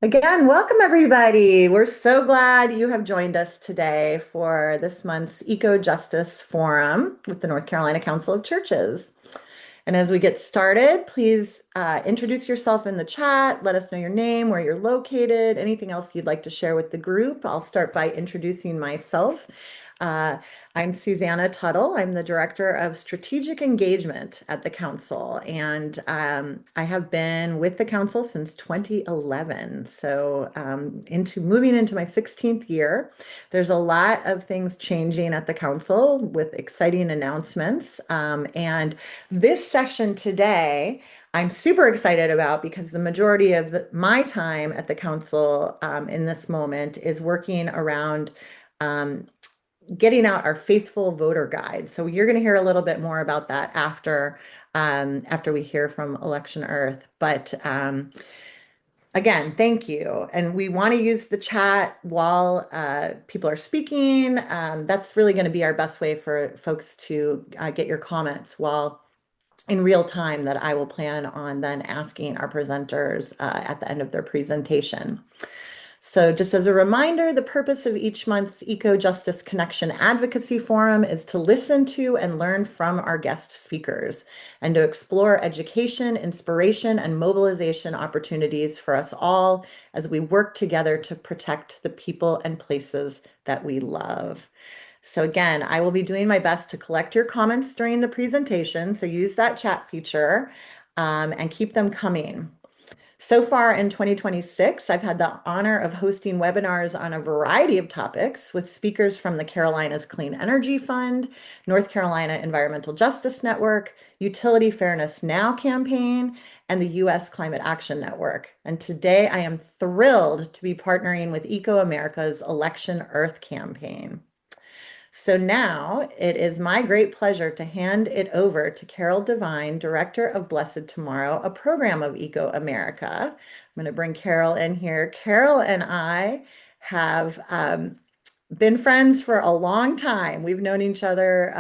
Again, welcome everybody. We're so glad you have joined us today for this month's Eco Justice Forum with the North Carolina Council of Churches. And as we get started, please introduce yourself in the chat. Let us know your name, where you're located, anything else you'd like to share with the group. I'll start by introducing myself. Uh, I'm Susannah Tuttle. I'm the Director of Strategic Engagement at the Council, and I have been with the Council since 2011. So moving into my 16th year. There's a lot of things changing at the Council with exciting announcements. And this session today, I'm super excited about because the majority of my time at the Council in this moment is working around um, getting out our faithful voter guide. So you're going to hear a little bit more about that after we hear from Election Earth. But again, thank you. And we want to use the chat while people are speaking. That's really going to be our best way for folks to get your comments while in real time that I will plan on then asking our presenters at the end of their presentation. So just as a reminder, the purpose of each month's Eco Justice Connection Advocacy Forum is to listen to and learn from our guest speakers and to explore education, inspiration, and mobilization opportunities for us all as we work together to protect the people and places that we love. So again, I will be doing my best to collect your comments during the presentation, so use that chat feature and keep them coming. So far in 2026, I've had the honor of hosting webinars on a variety of topics with speakers from the Carolinas Clean Energy Fund, North Carolina Environmental Justice Network, Utility Fairness Now campaign, and the U.S. Climate Action Network. And today I am thrilled to be partnering with ecoAmerica's Election Earth campaign. So now it is my great pleasure to hand it over to Carol Devine, Director of Blessed Tomorrow, a program of ecoAmerica. I'm going to bring Carol in here. Carol and I have been friends for a long time. We've known each other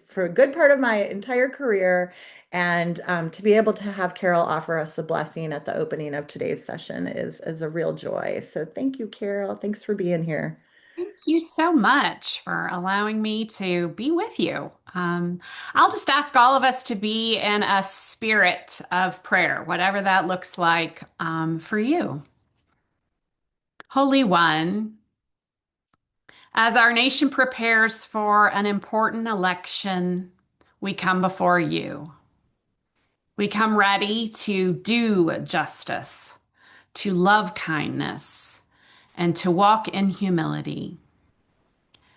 for a good part of my entire career. And to be able to have Carol offer us a blessing at the opening of today's session is a real joy. So thank you, Carol. Thanks for being here. Thank you so much for allowing me to be with you. I'll just ask all of us to be in a spirit of prayer, whatever that looks like for you. Holy One, as our nation prepares for an important election, we come before you. We come ready to do justice, to love kindness, and to walk in humility.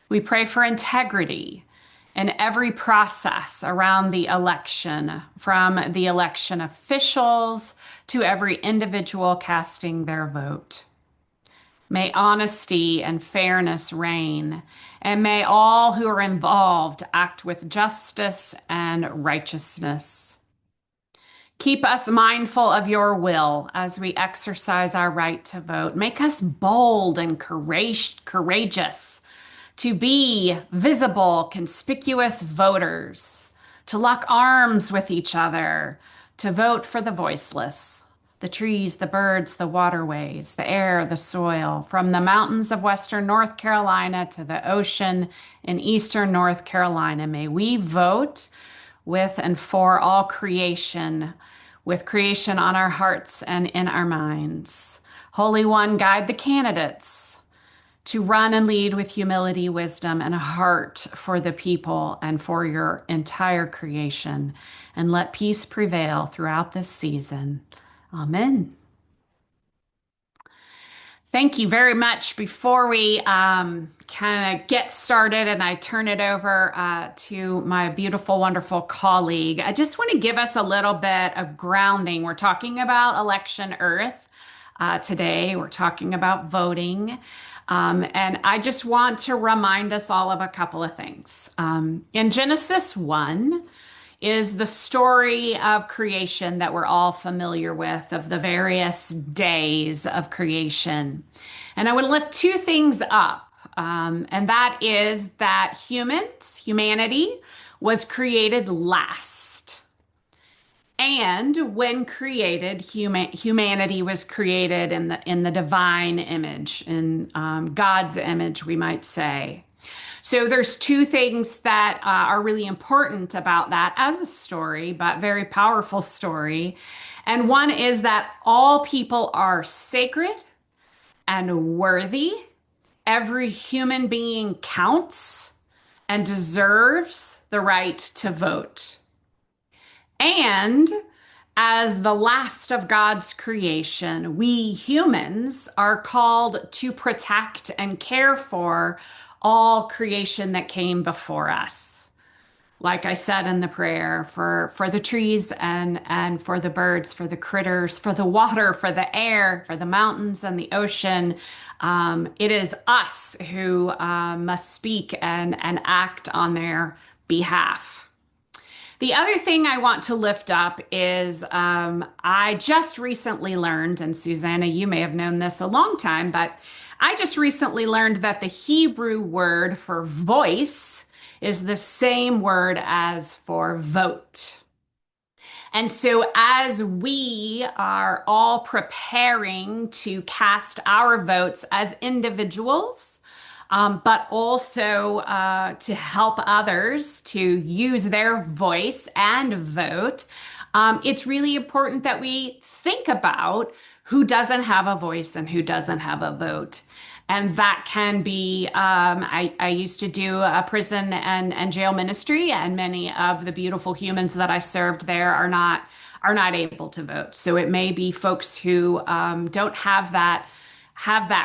We pray for integrity in every process around the election, from the election officials to every individual casting their vote. May honesty and fairness reign, and may all who are involved act with justice and righteousness. Keep us mindful of your will as we exercise our right to vote. Make us bold and courageous to be visible, conspicuous voters, to lock arms with each other, to vote for the voiceless, the trees, the birds, the waterways, the air, the soil, from the mountains of western North Carolina to the ocean in eastern North Carolina. May we vote with and for all creation, with creation on our hearts and in our minds. Holy One, guide the candidates to run and lead with humility, wisdom, and a heart for the people and for your entire creation. And let peace prevail throughout this season. Amen. Thank you very much. Before we kind of get started and I turn it over to my beautiful, wonderful colleague, I just want to give us a little bit of grounding. We're talking about Election Earth today. We're talking about voting. And I just want to remind us all of a couple of things. In Genesis 1 is the story of creation that we're all familiar with, of the various days of creation. And I would lift two things up, and that is that humanity, was created last. And when created, humanity was created in the divine image, in God's image, we might say. So there's two things that are really important about that as a story, but very powerful story. And one is that all people are sacred and worthy. Every human being counts and deserves the right to vote. And as the last of God's creation, we humans are called to protect and care for all creation that came before us. Like I said in the prayer, for the trees and for the birds, for the critters, for the water, for the air, for the mountains and the ocean. It is us who must speak and act on their behalf. The other thing I want to lift up is I just recently learned, and Susannah, you may have known this a long time, but I just recently learned that the Hebrew word for voice is the same word as for vote. And so, as we are all preparing to cast our votes as individuals, but also to help others to use their voice and vote, it's really important that we think about who doesn't have a voice and who doesn't have a vote. And that can be, I used to do a prison and jail ministry, and many of the beautiful humans that I served there are not able to vote. So it may be folks who don't have that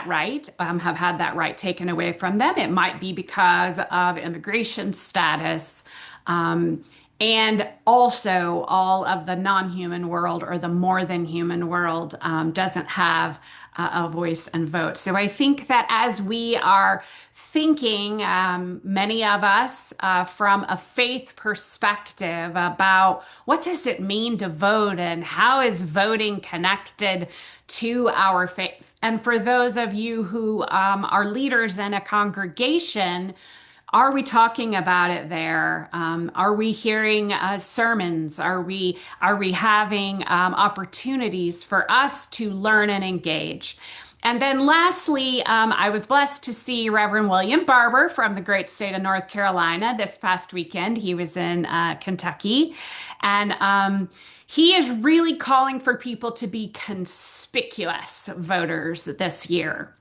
right, have had that right taken away from them. It might be because of immigration status. And also, all of the non-human world or the more than human world doesn't have a voice and vote. So I think that as we are thinking, many of us, from a faith perspective about what does it mean to vote and how is voting connected to our faith. And for those of you who are leaders in a congregation, are we talking about it there? Are we hearing sermons? Are we having opportunities for us to learn and engage? And then lastly, I was blessed to see Reverend William Barber from the great state of North Carolina this past weekend. He was in Kentucky, and he is really calling for people to be conspicuous voters this year.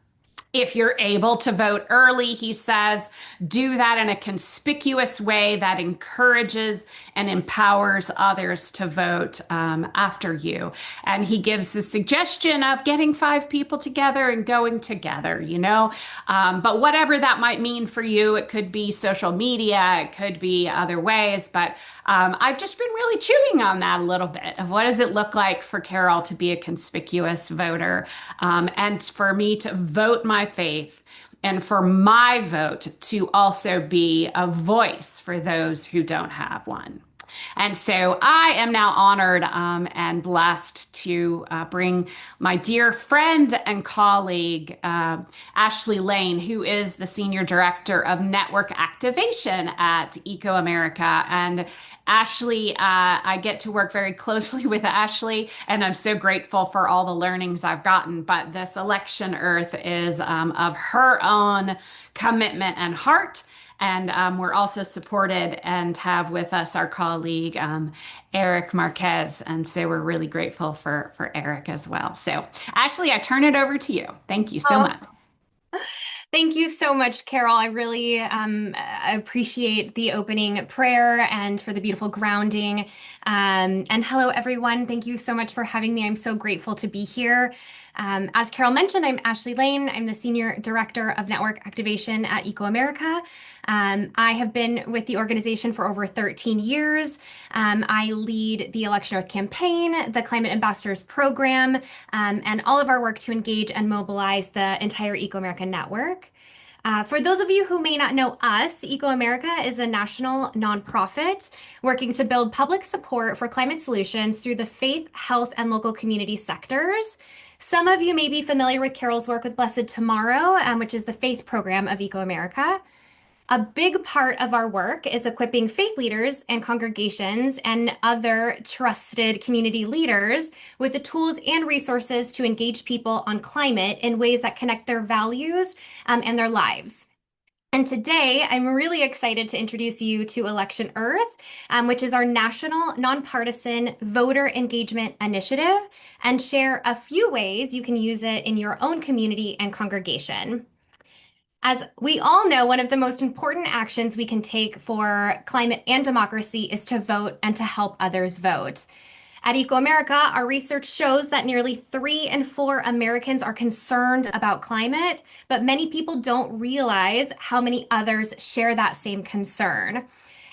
If you're able to vote early, he says, do that in a conspicuous way that encourages and empowers others to vote after you. And he gives the suggestion of getting 5 people together and going together, you know. But whatever that might mean for you, it could be social media, it could be other ways. But I've just been really chewing on that a little bit of what does it look like for Carol to be a conspicuous voter, and for me to vote my faith, and for my vote to also be a voice for those who don't have one. And so I am now honored and blessed to bring my dear friend and colleague, Ashley Lane, who is the Senior Director of Network Activation at ecoAmerica. And Ashley, I get to work very closely with Ashley, and I'm so grateful for all the learnings I've gotten. But this election earth is of her own commitment and heart. And we're also supported and have with us our colleague, Eric Marquez. And so we're really grateful for Eric as well. So, Ashley, I turn it over to you. Thank you so Oh, much. thank you so much, Carol. I really appreciate the opening prayer and for the beautiful grounding. And hello, everyone. Thank you so much for having me. I'm so grateful to be here. As Carol mentioned, I'm Ashley Lane. I'm the Senior Director of Network Activation at ecoAmerica. I have been with the organization for over 13 years. I lead the Election Earth campaign, the Climate Ambassadors program, and all of our work to engage and mobilize the entire ecoAmerica network. For those of you who may not know us, ecoAmerica is a national nonprofit working to build public support for climate solutions through the faith, health, and local community sectors. Some of you may be familiar with Carol's work with Blessed Tomorrow, which is the faith program of ecoAmerica. A big part of our work is equipping faith leaders and congregations and other trusted community leaders with the tools and resources to engage people on climate in ways that connect their values and their lives. And today, I'm really excited to introduce you to Election Earth, which is our national nonpartisan voter engagement initiative, and share a few ways you can use it in your own community and congregation. As we all know, one of the most important actions we can take for climate and democracy is to vote and to help others vote. At ecoAmerica, our research shows that nearly 3 in 4 Americans are concerned about climate, but many people don't realize how many others share that same concern.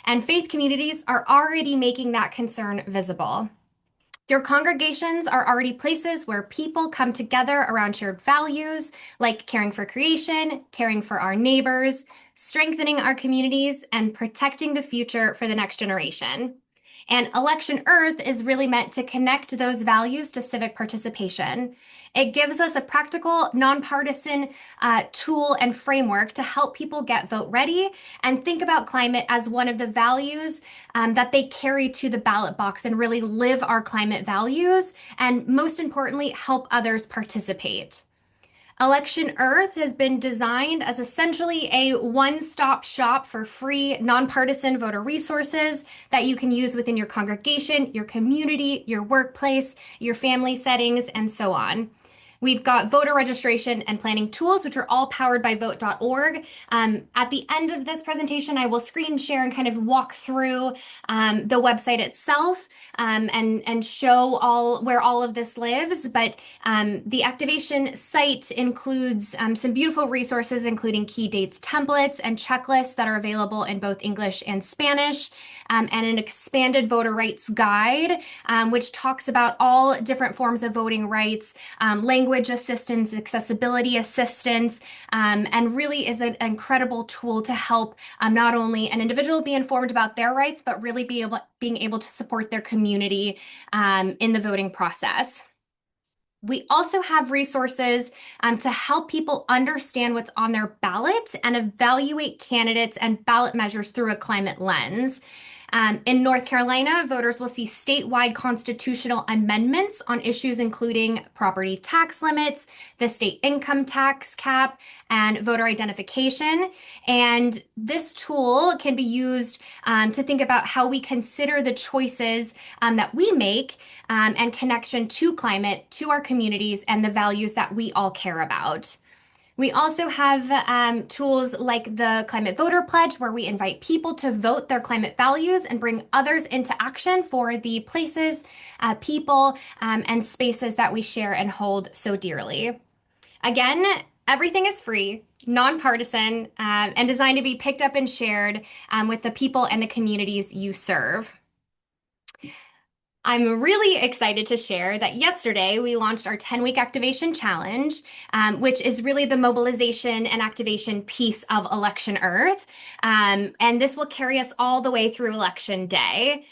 And faith communities are already making that concern visible. Your congregations are already places where people come together around shared values like caring for creation, caring for our neighbors, strengthening our communities, and protecting the future for the next generation. And Election Earth is really meant to connect those values to civic participation. It gives us a practical, nonpartisan tool and framework to help people get vote ready and think about climate as one of the values that they carry to the ballot box and really live our climate values, and most importantly, help others participate. Election Earth has been designed as essentially a one-stop shop for free, nonpartisan voter resources that you can use within your congregation, your community, your workplace, your family settings, and so on. We've got voter registration and planning tools, which are all powered by vote.org. At the end of this presentation, I will screen share and kind of walk through the website itself and show where all of this lives. But the activation site includes some beautiful resources, including key dates templates and checklists that are available in both English and Spanish, and an expanded voter rights guide, which talks about all different forms of voting rights, language assistance, accessibility assistance, and really is an incredible tool to help not only an individual be informed about their rights, but really being able to support their community in the voting process. We also have resources to help people understand what's on their ballot and evaluate candidates and ballot measures through a climate lens. In North Carolina, voters will see statewide constitutional amendments on issues including property tax limits, the state income tax cap, and voter identification. And this tool can be used to think about how we consider the choices that we make and connection to climate, to our communities, and the values that we all care about. We also have tools like the Climate Voter Pledge, where we invite people to vote their climate values and bring others into action for the places, people, and spaces that we share and hold so dearly. Again, everything is free, nonpartisan, and designed to be picked up and shared with the people and the communities you serve. I'm really excited to share that yesterday we launched our 10-week activation challenge, which is really the mobilization and activation piece of Election Earth. And this will carry us all the way through Election Day.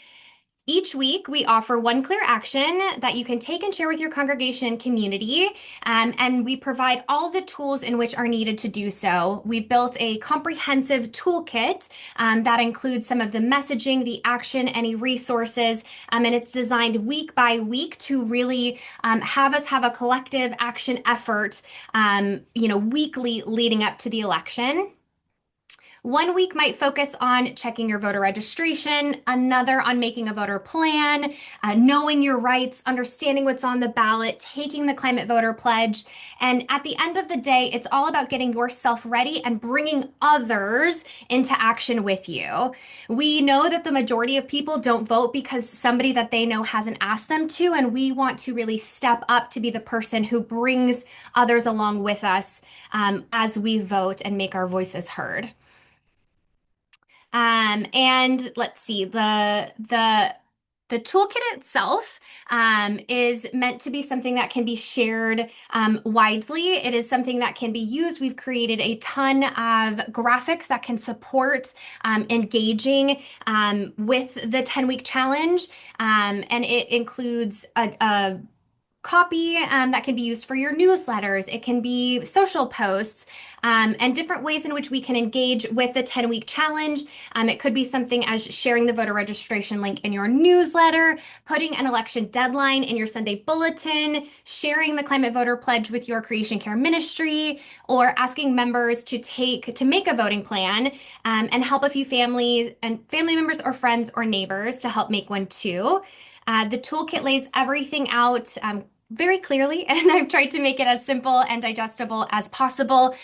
Each week, we offer one clear action that you can take and share with your congregation and community, and we provide all the tools in which are needed to do so. We've built a comprehensive toolkit that includes some of the messaging, the action, any resources, and it's designed week by week to really have us have a collective action effort, weekly leading up to the election. One week might focus on checking your voter registration, another on making a voter plan, knowing your rights, understanding what's on the ballot, taking the climate voter pledge. And at the end of the day, it's all about getting yourself ready and bringing others into action with you. We know that the majority of people don't vote because somebody that they know hasn't asked them to, and we want to really step up to be the person who brings others along with us as we vote and make our voices heard. And let's see, the toolkit itself is meant to be something that can be shared widely. It is something that can be used. We've created a ton of graphics that can support engaging with the 10-week challenge, and it includes a copy that can be used for your newsletters. It can be social posts and different ways in which we can engage with the 10-week challenge. It could be something as sharing the voter registration link in your newsletter, putting an election deadline in your Sunday bulletin, sharing the climate voter pledge with your creation care ministry, or asking members to make a voting plan and help a few families and family members or friends or neighbors to help make one too. The toolkit lays everything out very clearly, and I've tried to make it as simple and digestible as possible.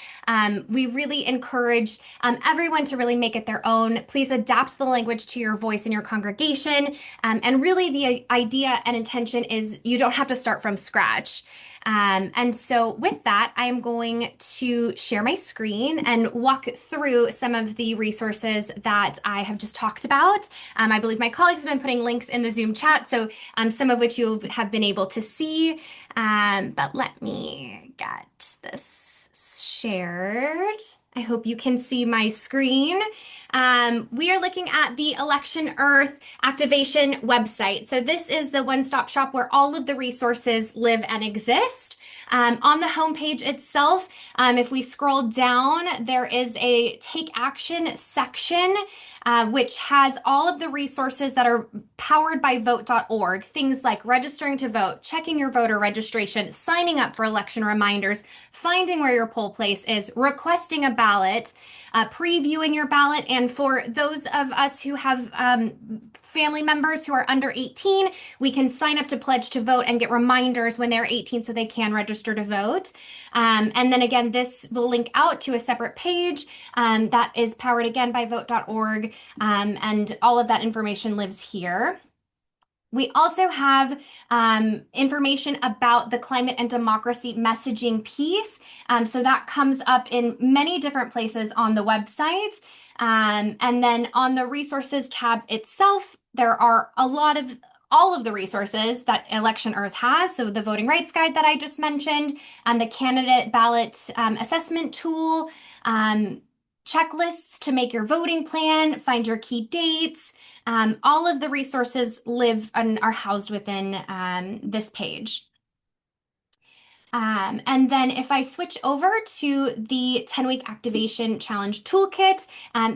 We really encourage everyone to really make it their own. Please adapt the language to your voice in your congregation. And really, the idea and intention is you don't have to start from scratch. And so, with that, I am going to share my screen and walk through some of the resources that I have just talked about. I believe my colleagues have been putting links in the Zoom chat, so some of which you have been able to see. But let me get this shared. I hope you can see my screen. We are looking at the Election Earth Activation website. So this is the one-stop shop where all of the resources live and exist. On the homepage itself, if we scroll down, there is a Take Action section, which has all of the resources that are powered by vote.org. Things like registering to vote, checking your voter registration, signing up for election reminders, finding where your poll place is, requesting a ballot, previewing your ballot, and for those of us who have family members who are under 18, we can sign up to pledge to vote and get reminders when they're 18 so they can register to vote. And then again, this will link out to a separate page that is powered again by vote.org, and all of that information lives here. We also have information about the climate and democracy messaging piece. So that comes up in many different places on the website. And then on the resources tab itself, there are all of the resources that Election Earth has. So the voting rights guide that I just mentioned, the candidate ballot assessment tool, checklists to make your voting plan, find your key dates. All of the resources live and are housed within this page. And then if I switch over to the 10-week Activation Challenge Toolkit,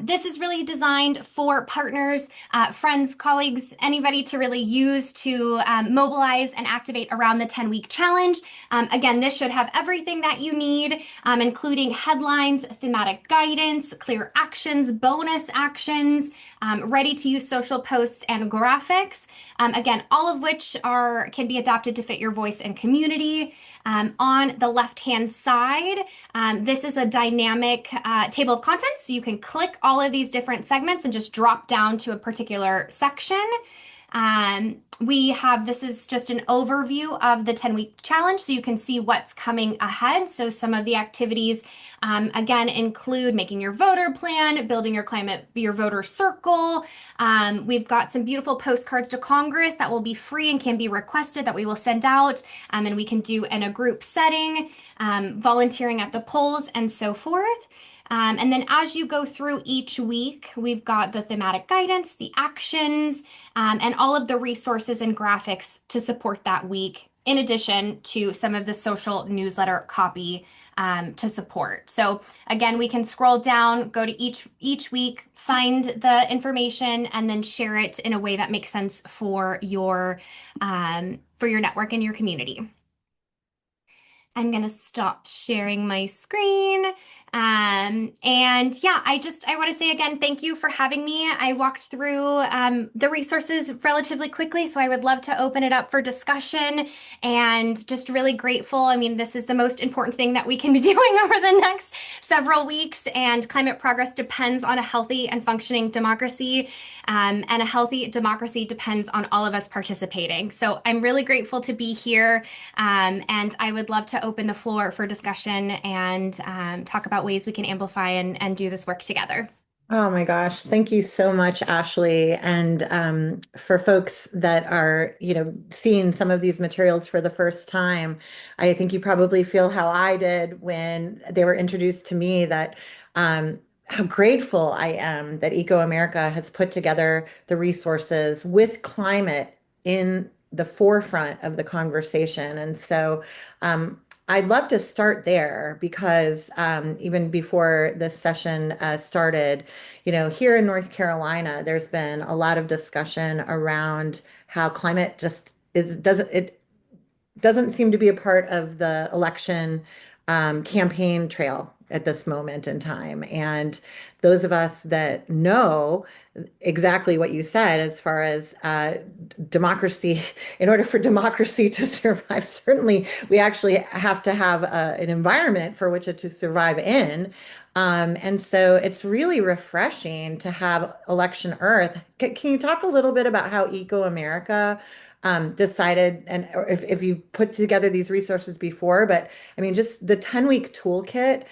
this is really designed for partners, friends, colleagues, anybody to really use to mobilize and activate around the 10-week challenge. Again, this should have everything that you need, including headlines, thematic guidance, clear actions, bonus actions, ready-to-use social posts and graphics. Again, all of which can be adapted to fit your voice and community. On the left-hand side, this is a dynamic table of contents. So you can click all of these different segments and just drop down to a particular section. This is just an overview of the 10-week challenge, so you can see what's coming ahead. So some of the activities, again, include making your voter plan, building your voter circle. We've got some beautiful postcards to Congress that will be free and can be requested that we will send out, and we can do in a group setting, volunteering at the polls, and so forth. And then as you go through each week, we've got the thematic guidance, the actions, and all of the resources and graphics to support that week, in addition to some of the social newsletter copy to support. So again, we can scroll down, go to each week, find the information, and then share it in a way that makes sense for your network and your community. I'm going to stop sharing my screen. And yeah, I want to say again, thank you for having me. I walked through the resources relatively quickly, so I would love to open it up for discussion, and just really grateful. I mean, this is the most important thing that we can be doing over the next several weeks, and climate progress depends on a healthy and functioning democracy, and a healthy democracy depends on all of us participating. So I'm really grateful to be here, and I would love to open the floor for discussion and talk about ways we can amplify and do this work together. Oh my gosh. Thank you so much, Ashley. And for folks that are, seeing some of these materials for the first time, I think you probably feel how I did when they were introduced to me, that how grateful I am that ecoAmerica has put together the resources with climate in the forefront of the conversation. And so I'd love to start there because even before this session started, here in North Carolina, there's been a lot of discussion around how climate just doesn't seem to be a part of the election campaign trail at this moment in time. And those of us that know exactly what you said as far as democracy, in order for democracy to survive, certainly we actually have to have an environment for which it to survive in. And so it's really refreshing to have Election Earth. Can you talk a little bit about how ecoAmerica decided, and or if you've put together these resources before, but I mean, just the 10-week toolkit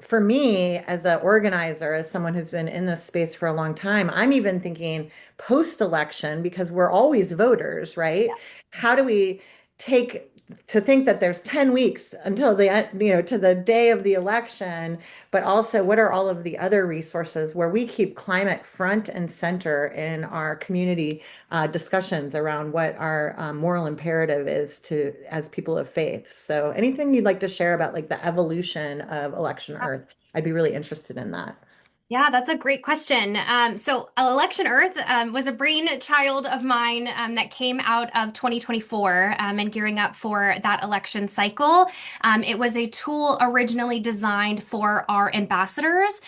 for me as an organizer, as someone who's been in this space for a long time, I'm even thinking post-election because we're always voters, right? How do we take to think that there's 10 weeks until to the day of the election, but also what are all of the other resources where we keep climate front and center in our community discussions around what our moral imperative is to as people of faith. So anything you'd like to share about like the evolution of Election Earth, I'd be really interested in that. Yeah, that's a great question. So Election Earth was a brainchild of mine that came out of 2024 and gearing up for that election cycle. It was a tool originally designed for our ambassadors,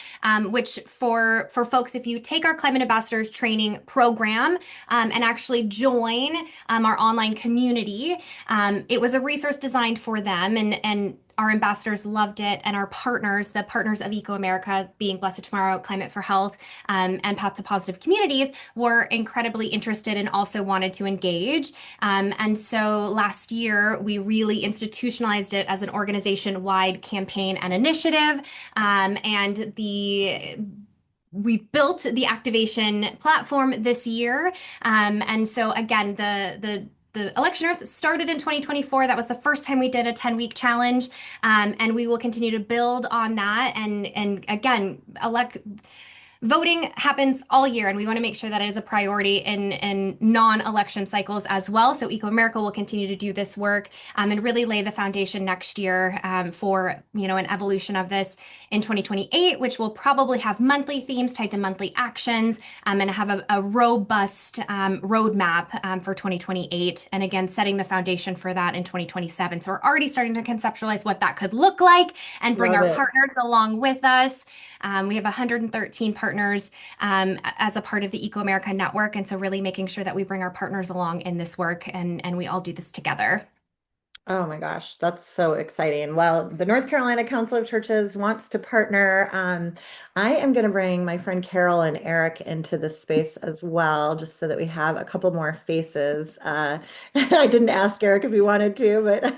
which for folks, if you take our Climate Ambassadors training program and actually join our online community, it was a resource designed for them, and our ambassadors loved it, and our partners, the partners of ecoAmerica, being Blessed Tomorrow, Climate for Health, and Path to Positive Communities, were incredibly interested and also wanted to engage. And so last year, we really institutionalized it as an organization-wide campaign and initiative. And we built the activation platform this year. And so again, the Election Earth started in 2024. That was the first time we did a 10-week challenge. And we will continue to build on that. And again, voting happens all year, and we want to make sure that it is a priority in non-election cycles as well. So ecoAmerica will continue to do this work and really lay the foundation next year for an evolution of this in 2028, which will probably have monthly themes tied to monthly actions and have a robust roadmap for 2028. And again, setting the foundation for that in 2027. So we're already starting to conceptualize what that could look like and bring Love our it. partners along with us. We have 113 partners as a part of the ecoAmerica network. And so really making sure that we bring our partners along in this work and we all do this together. Oh my gosh, that's so exciting. Well, the North Carolina Council of Churches wants to partner. I am going to bring my friend Carol and Eric into this space as well, just so that we have a couple more faces. I didn't ask Eric if he wanted to, but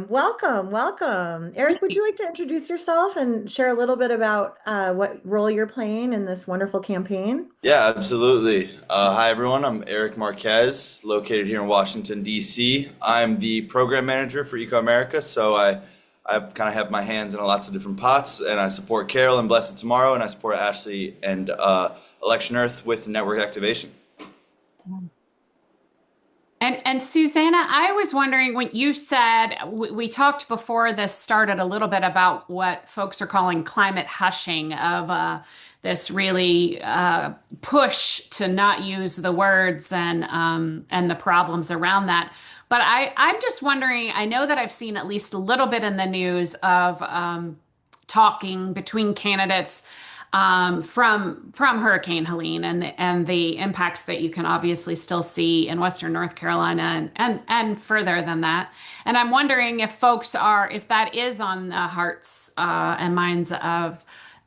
welcome, welcome. Eric, would you like to introduce yourself and share a little bit about what role you're playing in this wonderful campaign? Yeah, absolutely. Hi, everyone. I'm Eric Marquez, located here in Washington, D.C. I'm the program manager for ecoAmerica, so I kind of have my hands in lots of different pots, and I support Carol and Blessed Tomorrow, and I support Ashley and Election Earth with network activation. And Susannah, I was wondering when you said we talked before this started a little bit about what folks are calling climate hushing of this really push to not use the words and the problems around that. But I'm just wondering, I know that I've seen at least a little bit in the news of talking between candidates from Hurricane Helene and the impacts that you can obviously still see in Western North Carolina and further than that. And I'm wondering if if that is on the hearts and minds of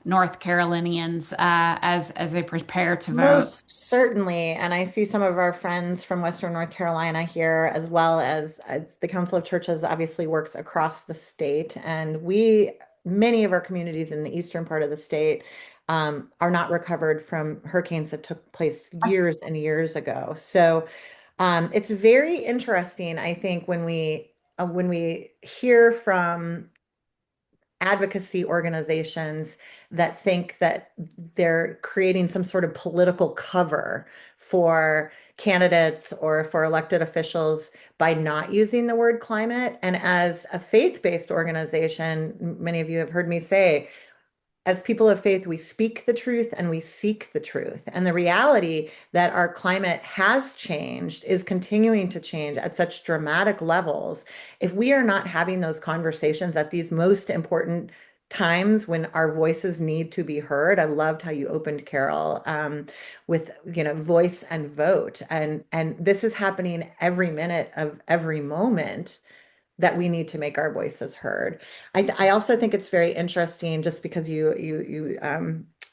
North Carolinians as they prepare to vote. Most certainly. And I see some of our friends from Western North Carolina here, as well as the Council of Churches obviously works across the state. And many of our communities in the eastern part of the state are not recovered from hurricanes that took place years and years ago. So it's very interesting, I think, when we hear from advocacy organizations that think that they're creating some sort of political cover for candidates or for elected officials by not using the word climate. And as a faith-based organization, many of you have heard me say, as people of faith, we speak the truth and we seek the truth. And the reality that our climate has changed is continuing to change at such dramatic levels. If we are not having those conversations at these most important times when our voices need to be heard, I loved how you opened, Carol, with voice and vote, and this is happening every minute of every moment that we need to make our voices heard. I also think it's very interesting, just because you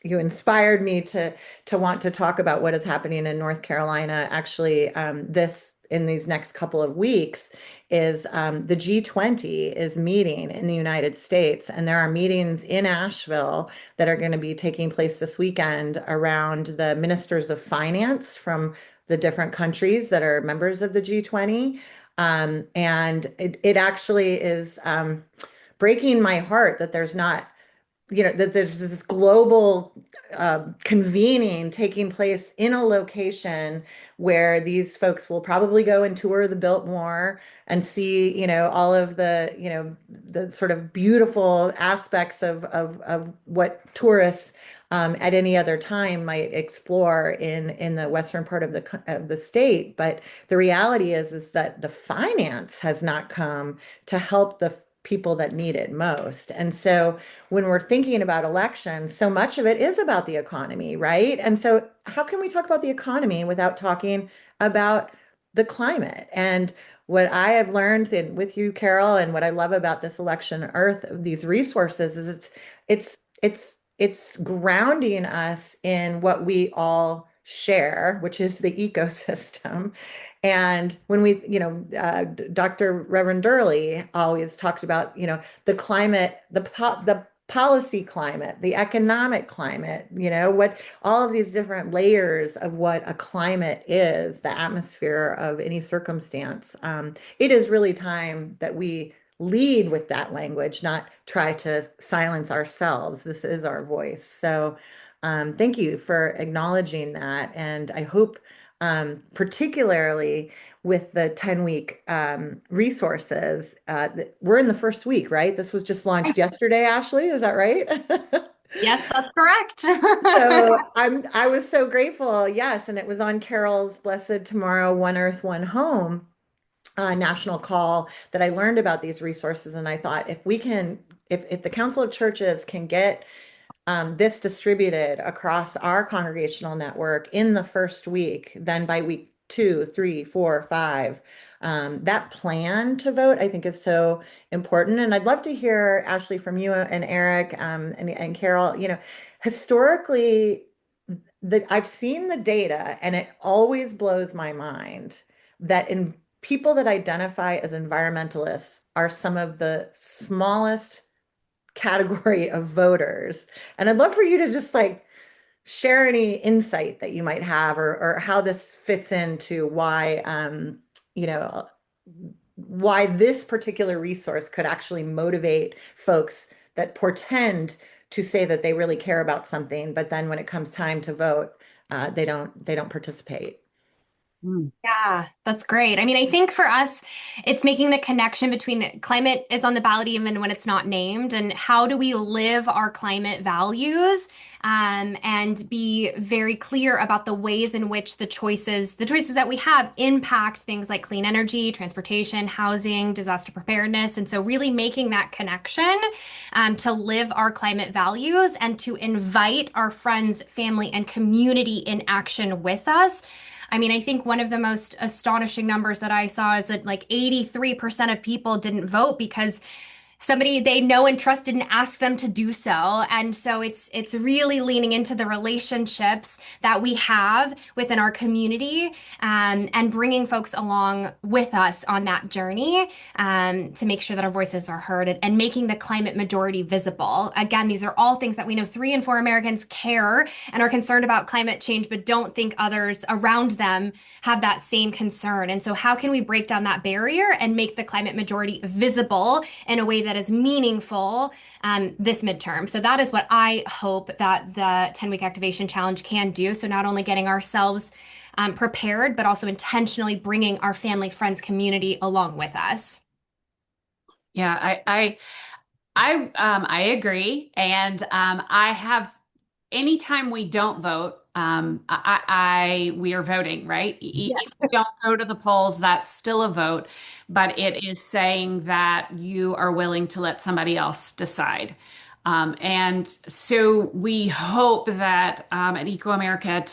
inspired me to want to talk about what is happening in North Carolina. Actually, this in these next couple of weeks is the G20 is meeting in the United States, and there are meetings in Asheville that are going to be taking place this weekend around the ministers of finance from the different countries that are members of the G20. And it actually is breaking my heart that there's not, that there's this global convening taking place in a location where these folks will probably go and tour the Biltmore and see, all of the sort of beautiful aspects of what tourists at any other time might explore in the western part of the state. But the reality is that the finance has not come to help the people that need it most. And so when we're thinking about elections, so much of it is about the economy, right? And so how can we talk about the economy without talking about the climate? And what I have learned with you, Carol, and what I love about this Election Earth, these resources, is it's grounding us in what we all share, which is the ecosystem. And when Dr. Reverend Durley always talked about, the climate, the policy climate, the economic climate, what all of these different layers of what a climate is, the atmosphere of any circumstance. It is really time that we lead with that language, not try to silence ourselves. This is our voice. So thank you for acknowledging that. And I hope, particularly with the 10-week resources, we're in the first week, right? This was just launched yesterday, Ashley. Is that right? Yes, that's correct. So I was so grateful. Yes. And it was on Carol's Blessed Tomorrow, One Earth, One Home national call that I learned about these resources. And I thought, if the Council of Churches can get this distributed across our congregational network in the first week, then by week 2, 3, 4, 5, that plan to vote, I think, is so important. And I'd love to hear, Ashley, from you and Eric and Carol. Historically, I've seen the data, and it always blows my mind that in people that identify as environmentalists are some of the smallest category of voters. And I'd love for you to just share any insight that you might have, or how this fits into you know, why this particular resource could actually motivate folks that portend to say that they really care about something, but then when it comes time to vote, they don't participate. Yeah, that's great. I mean, I think for us, it's making the connection between climate is on the ballot even when it's not named, and how do we live our climate values, and be very clear about the ways in which the choices that we have impact things like clean energy, transportation, housing, disaster preparedness. And so really making that connection, to live our climate values and to invite our friends, family, and community in action with us. I mean, I think one of the most astonishing numbers that I saw is that like 83% of people didn't vote because somebody they know and trust didn't ask them to do so. And so it's really leaning into the relationships that we have within our community, and bringing folks along with us on that journey, to make sure that our voices are heard, and making the climate majority visible. Again, these are all things that we know 3 in 4 Americans care and are concerned about climate change, but don't think others around them have that same concern. And so how can we break down that barrier and make the climate majority visible in a way that that is meaningful this midterm. So that is what I hope that the 10-week activation challenge can do. So not only getting ourselves prepared, but also intentionally bringing our family, friends, community along with us. Yeah, I agree, and I have anytime we don't vote, we are voting, right? Yes. If you don't go to the polls, that's still a vote, but it is saying that you are willing to let somebody else decide. And so we hope that at ecoAmerica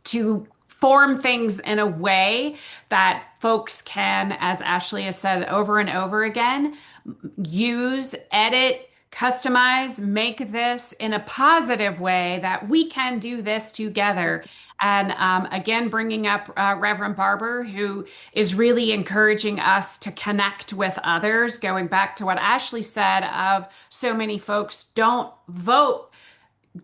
to form things in a way that folks can, as Ashley has said over and over again, use, edit, customize, make this in a positive way that we can do this together. And again, bringing up Reverend Barber, who is really encouraging us to connect with others, going back to what Ashley said of so many folks don't vote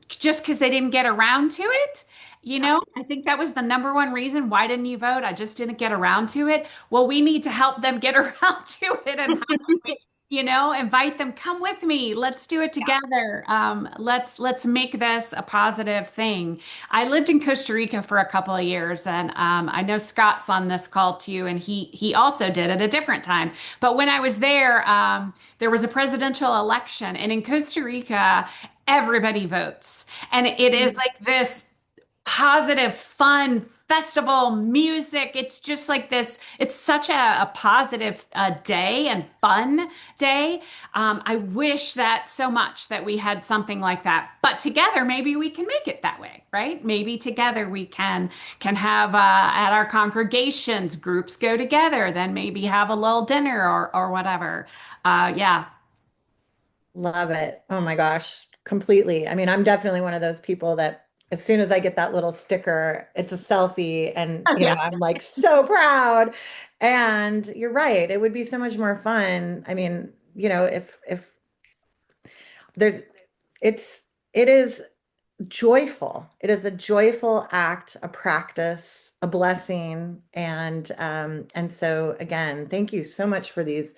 just because they didn't get around to it. You know, I think that was the number one reason. Why didn't you vote? I just didn't get around to it. Well, we need to help them get around to it, and invite them, come with me. Let's do it together. Let's make this a positive thing. I lived in Costa Rica for a couple of years, and I know Scott's on this call too, and he also did at a different time. But when I was there, there was a presidential election, and in Costa Rica, everybody votes, and it is like this positive, fun festival music. It's just like this. It's such a positive day and fun day. I wish that so much that we had something like that. But together, maybe we can make it that way, right? Maybe together we can have at our congregations groups go together. Then maybe have a little dinner or whatever. Yeah. Love it. Oh my gosh, completely. I mean, I'm definitely one of those people that as soon as I get that little sticker, it's a selfie and, Yeah. I'm like so proud. And you're right. It would be so much more fun. I mean, if there's it's it is joyful. It is a joyful act, a practice, a blessing. And so again, thank you so much for these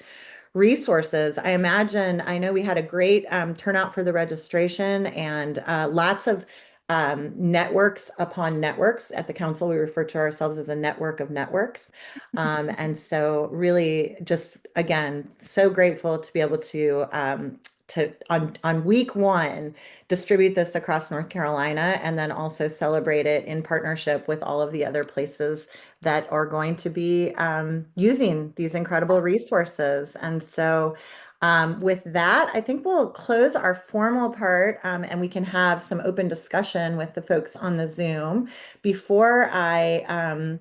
resources. I know we had a great turnout for the registration and lots of networks upon networks. At the council, we refer to ourselves as a network of networks. And so really just, again, so grateful to be able to on week one distribute this across North Carolina and then also celebrate it in partnership with all of the other places that are going to be using these incredible resources. And so with that, I think we'll close our formal part and we can have some open discussion with the folks on the Zoom. Before I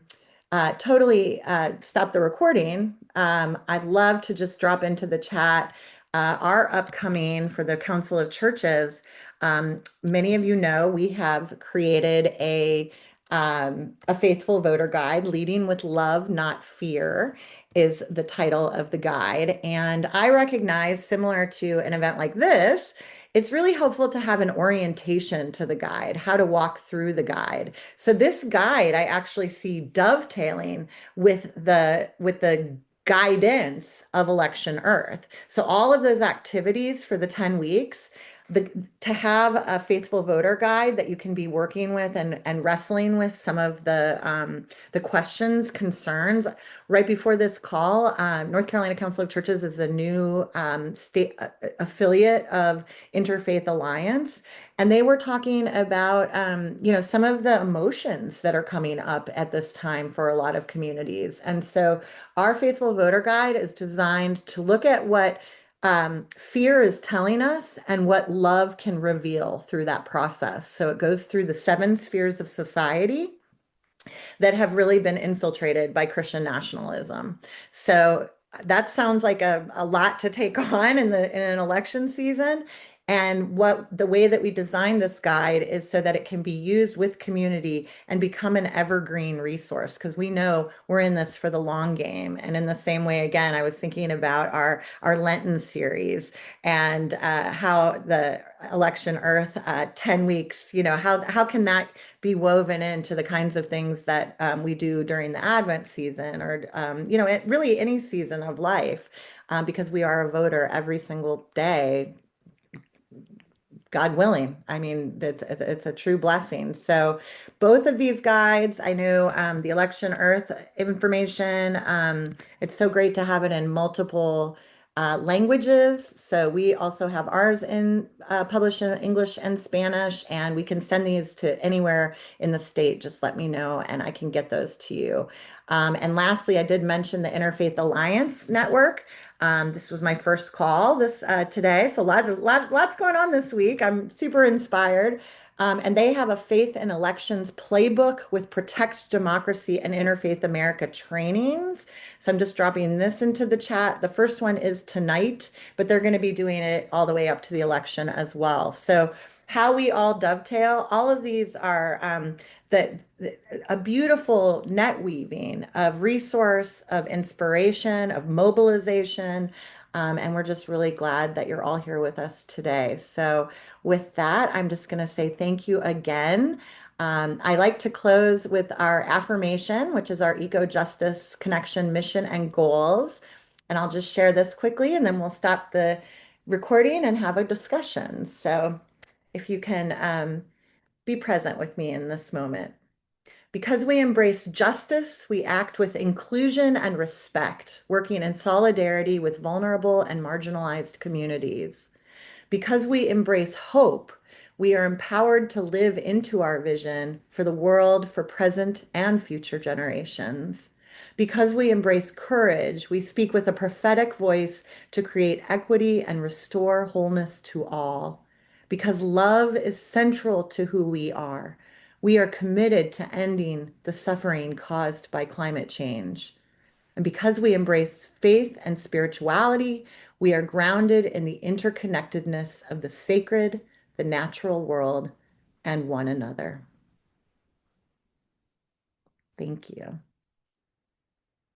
totally stop the recording, I'd love to just drop into the chat our upcoming for the Council of Churches. Many of you know we have created a faithful voter guide. Leading with love, not fear is the title of the guide. And I recognize, similar to an event like this, it's really helpful to have an orientation to the guide, how to walk through the guide. So this guide I actually see dovetailing with the guidance of Election Earth. So all of those activities for the 10 weeks, to have a faithful voter guide that you can be working with and wrestling with some of the questions, concerns. Right before this call, North Carolina Council of Churches is a new state affiliate of Interfaith Alliance, and they were talking about some of the emotions that are coming up at this time for a lot of communities. And so our faithful voter guide is designed to look at what fear is telling us and what love can reveal through that process. So it goes through the 7 spheres of society that have really been infiltrated by Christian nationalism. So that sounds like a lot to take on in an election season. And what the way that we designed this guide is so that it can be used with community and become an evergreen resource because we know we're in this for the long game. And in the same way, again, I was thinking about our Lenten series and how the election Earth 10 weeks, how can that be woven into the kinds of things that we do during the Advent season or, really any season of life, because we are a voter every single day, God willing. I mean, it's a true blessing. So, both of these guides, I know the Election Earth information, it's so great to have it in multiple languages. So, we also have ours in published in English and Spanish, and we can send these to anywhere in the state. Just let me know, and I can get those to you. And lastly, I did mention the Interfaith Alliance Network. This was my first call this today, so lots going on this week. I'm super inspired. And they have a faith and elections playbook with Protect Democracy and Interfaith America trainings. So I'm just dropping this into the chat. The first one is tonight, but they're going to be doing it all the way up to the election as well. So how we all dovetail, all of these are that a beautiful net weaving of resource, of inspiration, of mobilization. And we're just really glad that you're all here with us today. So, with that, I'm just going to say thank you again. I like to close with our affirmation, which is our eco justice connection mission and goals. And I'll just share this quickly and then we'll stop the recording and have a discussion. So, if you can be present with me in this moment. Because we embrace justice, we act with inclusion and respect, working in solidarity with vulnerable and marginalized communities. Because we embrace hope, we are empowered to live into our vision for the world, for present and future generations. Because we embrace courage, we speak with a prophetic voice to create equity and restore wholeness to all. Because love is central to who we are committed to ending the suffering caused by climate change. And because we embrace faith and spirituality, we are grounded in the interconnectedness of the sacred, the natural world, and one another. Thank you.